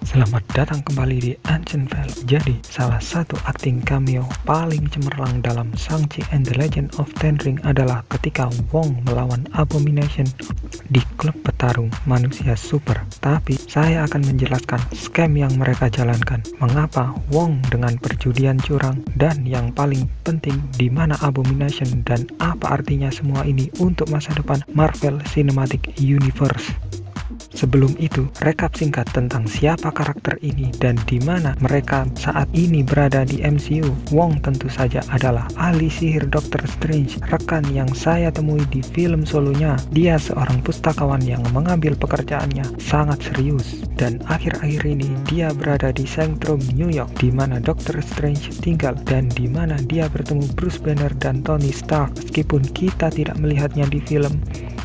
Selamat datang kembali di Ancient Vale. Jadi, salah satu akting cameo paling cemerlang dalam Shang-Chi and the Legend of Ten Rings adalah ketika Wong melawan Abomination di klub petarung manusia super. Tapi, saya akan menjelaskan scam yang mereka jalankan, mengapa Wong dengan perjudian curang, dan yang paling penting, di mana Abomination dan apa artinya semua ini untuk masa depan Marvel Cinematic Universe. Sebelum itu, rekap singkat tentang siapa karakter ini dan di mana mereka saat ini berada di MCU. Wong tentu saja adalah ahli sihir Doctor Strange, rekan yang saya temui di film solonya. Dia seorang pustakawan yang mengambil pekerjaannya sangat serius, dan akhir-akhir ini dia berada di Sanctum New York, di mana Doctor Strange tinggal dan di mana dia bertemu Bruce Banner dan Tony Stark. Meskipun kita tidak melihatnya di film,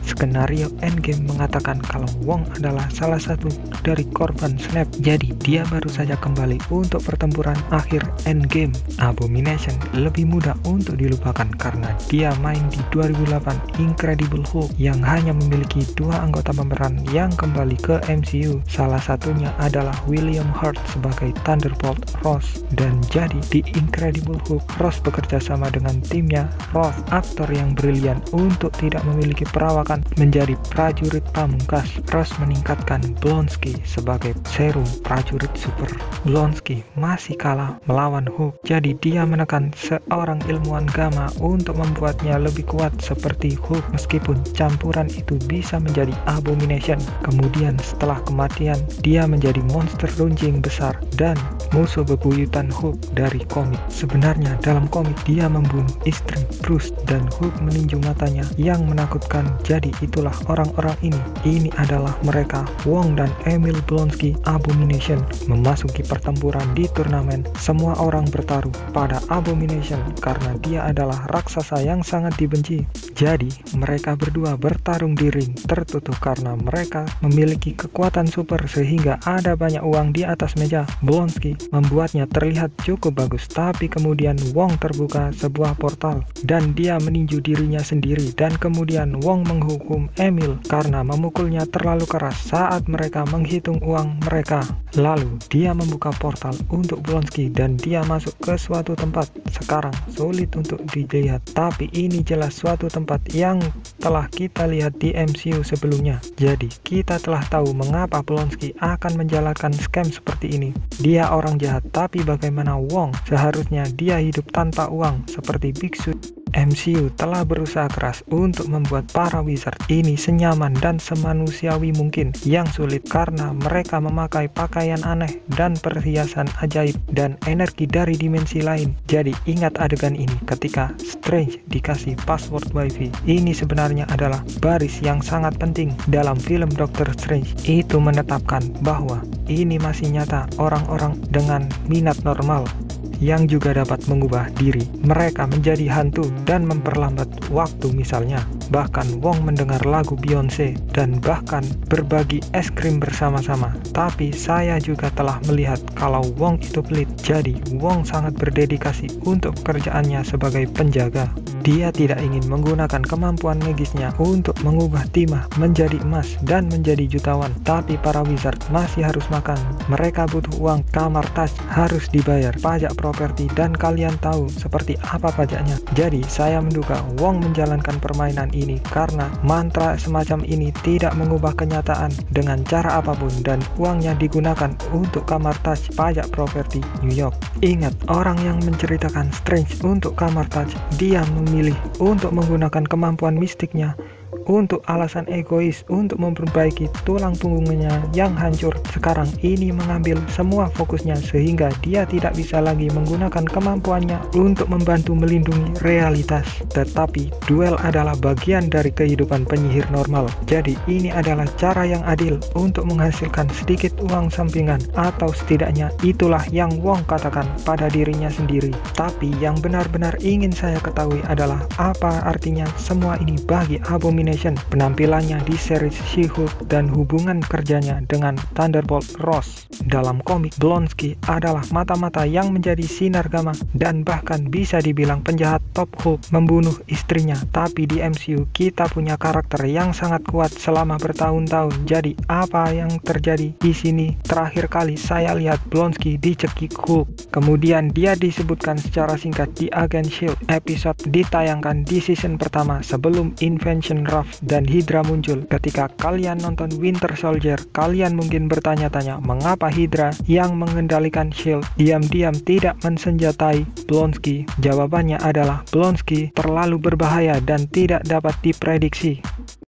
skenario Endgame mengatakan kalau Wong adalah salah satu dari korban snap, jadi dia baru saja kembali untuk pertempuran akhir Endgame. Abomination lebih mudah untuk dilupakan karena dia main di 2008 Incredible Hulk yang hanya memiliki dua anggota pemeran yang kembali ke MCU. Salah satunya adalah William Hurt sebagai Thunderbolt Ross, dan jadi di Incredible Hulk, Ross bekerja sama dengan timnya. Ross, aktor yang brilian untuk tidak memiliki perawakan, menjadi prajurit pamungkas. Ross meningkatkan Blonsky sebagai serum prajurit super. Blonsky masih kalah melawan Hulk, jadi dia menekan seorang ilmuwan gamma untuk membuatnya lebih kuat seperti Hulk, meskipun campuran itu bisa menjadi Abomination. Kemudian setelah kematian, dia menjadi monster runcing besar dan musuh bebuyutan Hulk dari komik. Sebenarnya dalam komik dia membunuh istri Bruce dan Hulk meninju matanya yang menakutkan. Jadi itulah orang-orang ini. Ini adalah mereka, Wong dan Emil Blonsky. Abomination memasuki pertempuran di turnamen. Semua orang bertaruh pada Abomination karena dia adalah raksasa yang sangat dibenci. Jadi mereka berdua bertarung di ring tertutup karena mereka memiliki kekuatan super sehingga ada banyak uang di atas meja. Blonsky membuatnya terlihat cukup bagus, tapi kemudian Wong terbuka sebuah portal dan dia meninju dirinya sendiri, dan kemudian Wong menghukum Emil karena memukulnya terlalu keras saat mereka menghitung uang mereka. Lalu dia membuka portal untuk Blonsky dan dia masuk ke suatu tempat. Sekarang sulit untuk dilihat, tapi ini jelas suatu tempat yang telah kita lihat di MCU sebelumnya. Jadi kita telah tahu mengapa Blonsky akan menjalankan scam seperti ini. Dia orang jahat, tapi bagaimana Wong? Seharusnya dia hidup tanpa uang seperti biksu. MCU telah berusaha keras untuk membuat para wizard ini senyaman dan semanusiawi mungkin, yang sulit karena mereka memakai pakaian aneh dan perhiasan ajaib dan energi dari dimensi lain. Jadi ingat adegan ini ketika Strange dikasih password wifi. Ini sebenarnya adalah baris yang sangat penting dalam film Doctor Strange. Itu menetapkan bahwa ini masih nyata orang-orang dengan minat normal yang juga dapat mengubah diri mereka menjadi hantu dan memperlambat waktu misalnya. Bahkan Wong mendengar lagu Beyonce dan bahkan berbagi es krim bersama-sama. Tapi saya juga telah melihat kalau Wong itu pelit. Jadi Wong sangat berdedikasi untuk pekerjaannya sebagai penjaga. Dia tidak ingin menggunakan kemampuan magisnya untuk mengubah timah menjadi emas dan menjadi jutawan. Tapi para wizard masih harus makan. Mereka butuh uang, kamar tas harus dibayar, pajak properti, dan kalian tahu seperti apa pajaknya. Jadi saya menduga Wong menjalankan permainan ini karena mantra semacam ini tidak mengubah kenyataan dengan cara apapun, dan uangnya digunakan untuk kamar tas, pajak properti New York. Ingat, orang yang menceritakan Strange untuk kamar tas, dia memilih untuk menggunakan kemampuan mistiknya untuk alasan egois untuk memperbaiki tulang punggungnya yang hancur. Sekarang ini mengambil semua fokusnya sehingga dia tidak bisa lagi menggunakan kemampuannya untuk membantu melindungi realitas. Tetapi duel adalah bagian dari kehidupan penyihir normal. Jadi ini adalah cara yang adil untuk menghasilkan sedikit uang sampingan, atau setidaknya itulah yang Wong katakan pada dirinya sendiri. Tapi yang benar-benar ingin saya ketahui adalah apa artinya semua ini bagi Abomination Abomination, penampilannya di series She-Hulk, dan hubungan kerjanya dengan Thunderbolt Ross. Dalam komik, Blonsky adalah mata-mata yang menjadi sinar gama dan bahkan bisa dibilang penjahat top Hulk membunuh istrinya. Tapi di MCU kita punya karakter yang sangat kuat selama bertahun-tahun. Jadi apa yang terjadi di sini? Terakhir kali saya lihat Blonsky dicekik Hulk. Kemudian dia disebutkan secara singkat di Agent Shield. Episode ditayangkan di season pertama sebelum Invention Ruff dan Hydra muncul. Ketika kalian nonton Winter Soldier, kalian mungkin bertanya-tanya mengapa Hydra yang mengendalikan Shield diam-diam tidak mensenjatai Blonsky. Jawabannya adalah Blonsky terlalu berbahaya dan tidak dapat diprediksi.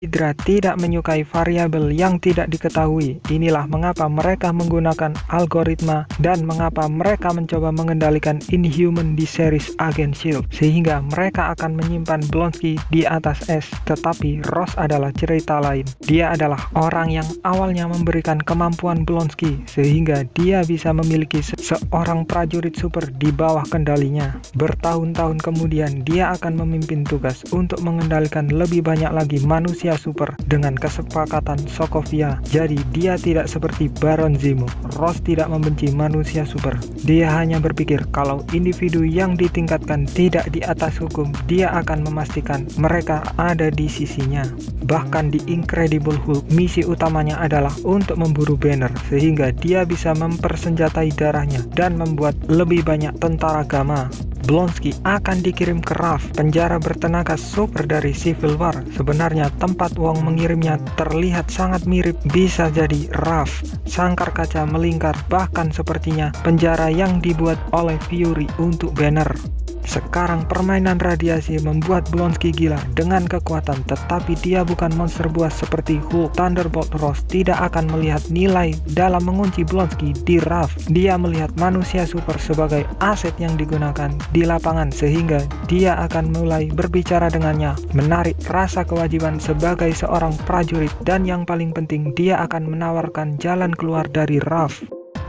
Hydra tidak menyukai variabel yang tidak diketahui. Inilah mengapa mereka menggunakan algoritma dan mengapa mereka mencoba mengendalikan Inhuman di series Agent Shield, sehingga mereka akan menyimpan Blonsky di atas es. Tetapi Ross adalah cerita lain. Dia adalah orang yang awalnya memberikan kemampuan Blonsky sehingga dia bisa memiliki seorang prajurit super di bawah kendalinya. Bertahun-tahun kemudian dia akan memimpin tugas untuk mengendalikan lebih banyak lagi manusia super dengan kesepakatan Sokovia. Jadi dia tidak seperti Baron Zemo. Ross tidak membenci manusia super. Dia hanya berpikir kalau individu yang ditingkatkan tidak di atas hukum, dia akan memastikan mereka ada di sisinya. Bahkan di Incredible Hulk, misi utamanya adalah untuk memburu Banner sehingga dia bisa mempersenjatai darahnya dan membuat lebih banyak tentara Gamma. Blonsky akan dikirim ke Ruff, penjara bertenaga super dari Civil War. Sebenarnya tempat Wong mengirimnya terlihat sangat mirip, bisa jadi Ruff. Sangkar kaca melingkar, bahkan sepertinya penjara yang dibuat oleh Fury untuk Banner. Sekarang permainan radiasi membuat Blonsky gila dengan kekuatan, tetapi dia bukan monster buas seperti Hulk. Thunderbolt Ross tidak akan melihat nilai dalam mengunci Blonsky di Ruff. Dia melihat manusia super sebagai aset yang digunakan di lapangan, sehingga dia akan mulai berbicara dengannya, menarik rasa kewajiban sebagai seorang prajurit, dan yang paling penting dia akan menawarkan jalan keluar dari Ruff.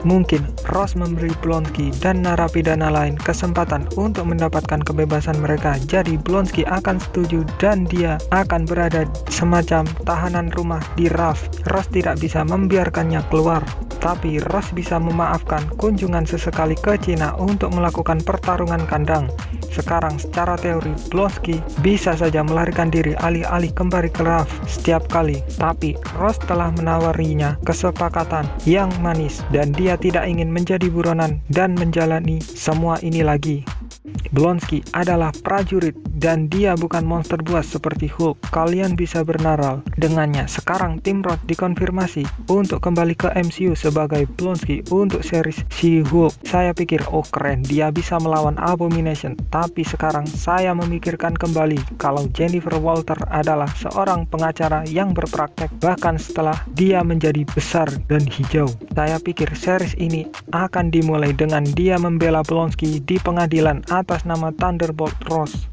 Mungkin Ross memberi Blonsky dan narapidana lain kesempatan untuk mendapatkan kebebasan mereka. Jadi Blonsky akan setuju dan dia akan berada semacam tahanan rumah di Ruff. Ross tidak bisa membiarkannya keluar. Tapi Ross bisa memaafkan kunjungan sesekali ke Cina untuk melakukan pertarungan kandang. Sekarang secara teori Blonsky bisa saja melarikan diri alih-alih kembali ke Ruff setiap kali. Tapi Ross telah menawarinya kesepakatan yang manis dan dia tidak ingin menjadi buronan dan menjalani semua ini lagi. Blonsky adalah prajurit dan dia bukan monster buas seperti Hulk. Kalian bisa bernaral dengannya. Sekarang Tim Roth dikonfirmasi untuk kembali ke MCU sebagai Blonsky untuk series She-Hulk. Saya pikir oh keren, dia bisa melawan Abomination. Tapi sekarang saya memikirkan kembali kalau Jennifer Walter adalah seorang pengacara yang berpraktek bahkan setelah dia menjadi besar dan hijau. Saya pikir series ini akan dimulai dengan dia membela Blonsky di pengadilan atas nama Thunderbolt Ross.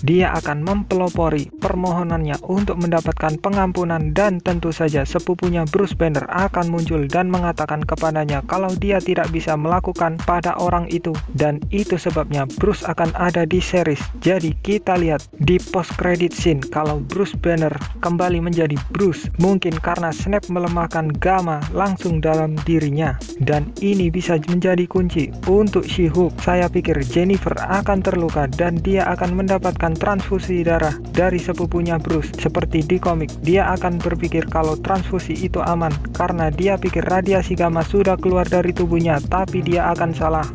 Dia akan mempelopori permohonannya untuk mendapatkan pengampunan dan tentu saja sepupunya Bruce Banner akan muncul dan mengatakan kepadanya kalau dia tidak bisa melakukan pada orang itu, dan itu sebabnya Bruce akan ada di series. Jadi kita lihat di post credit scene kalau Bruce Banner kembali menjadi Bruce, mungkin karena Snap melemahkan Gamma langsung dalam dirinya, dan ini bisa menjadi kunci untuk She-Hulk. Saya pikir Jennifer akan terluka dan dia akan mendapatkan transfusi darah dari sepupunya Bruce. Seperti di komik, dia akan berpikir kalau transfusi itu aman karena dia pikir radiasi gamma sudah keluar dari tubuhnya, tapi dia akan salah.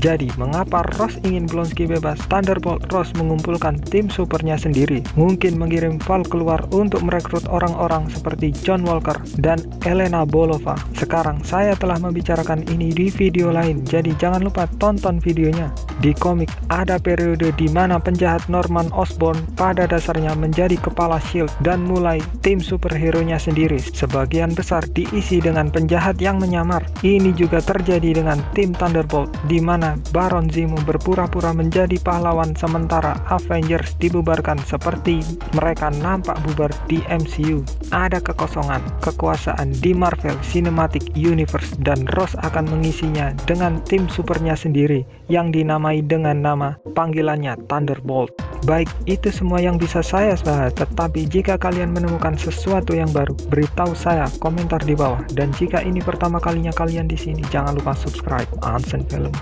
Jadi, mengapa Ross ingin Blonsky bebas? Thunderbolt Ross mengumpulkan tim supernya sendiri. Mungkin mengirim Val keluar untuk merekrut orang-orang seperti John Walker dan Elena Bolova. Sekarang, saya telah membicarakan ini di video lain, jadi jangan lupa tonton videonya. Di komik, ada periode di mana penjahat Norman Osborn pada dasarnya menjadi kepala S.H.I.E.L.D. dan mulai tim superhero-nya sendiri. Sebagian besar diisi dengan penjahat yang menyamar. Ini juga terjadi dengan tim Thunderbolt, di mana Baron Zemo berpura-pura menjadi pahlawan sementara Avengers dibubarkan seperti mereka nampak bubar di MCU. Ada kekosongan kekuasaan di Marvel Cinematic Universe dan Ross akan mengisinya dengan tim supernya sendiri yang dinamai dengan nama panggilannya Thunderbolt. Baik, itu semua yang bisa saya bahas. Tetapi jika kalian menemukan sesuatu yang baru, beritahu saya komentar di bawah. Dan jika ini pertama kalinya kalian di sini, jangan lupa subscribe Ansen Film.